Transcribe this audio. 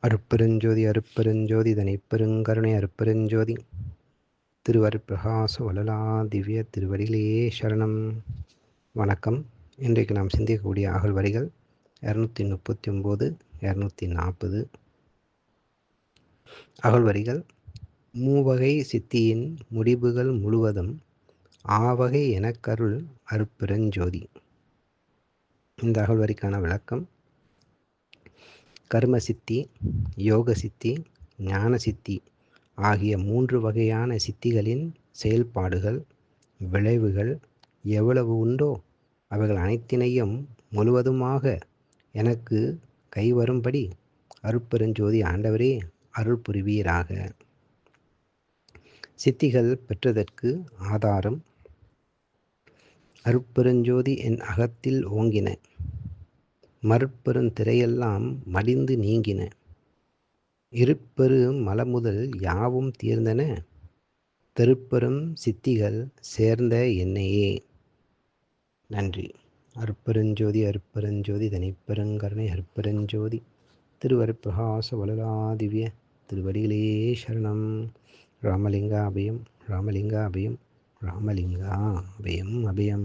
அருட்பெருஞ்சோதி அருட்பெருஞ்சோதி தனிப்பெருங்கருணை அருட்பெருஞ்சோதி திருவருட்பிரகாச வளலா திவ்ய திருவடிகளே சரணம். வணக்கம். இன்றைக்கு நாம் சிந்திக்கக்கூடிய அகழ்வரிகள் 239 240 அகழ்வரிகள். மூவகை சித்தியின் முடிவுகள் முழுவதும் ஆவகை எனக்கருள் அருட்பெருஞ்சோதி. இந்த அகழ்வரிக்கான விளக்கம்: கர்ம சித்தி, யோக சித்தி, ஞான சித்தி ஆகிய 3 வகையான சித்திகளின் செயல்பாடுகள், விளைவுகள் எவ்வளவு உண்டோ அவைகள் அனைத்தினையும் முழுவதுமாக எனக்கு கைவரும்படி அருட்பெருஞ்சோதி ஆண்டவரே அருள் புரிவீராக. சித்திகள் பெற்றதற்கு ஆதாரம்: அருட்பெருஞ்சோதி என் அகத்தில் ஓங்கின, மருட்பெருந்திரையெல்லாம் மடிந்து நீங்கின, இருப்பெரு மலமுதல் யாவும் தீர்ந்தன, திருப்பெரும் சித்திகள் சேர்ந்த என்னையே. நன்றி. அருட்பெருஞ்சோதி அருட்பெருஞ்சோதி தனிப்பெருங்கருணை அருட்பெருஞ்சோதி திருவருட்பிரகாச வளலா திவ்ய திருவடிகளே சரணம். ராமலிங்கா அபயம், ராமலிங்கா அபயம், ராமலிங்கா அபயம் அபயம்.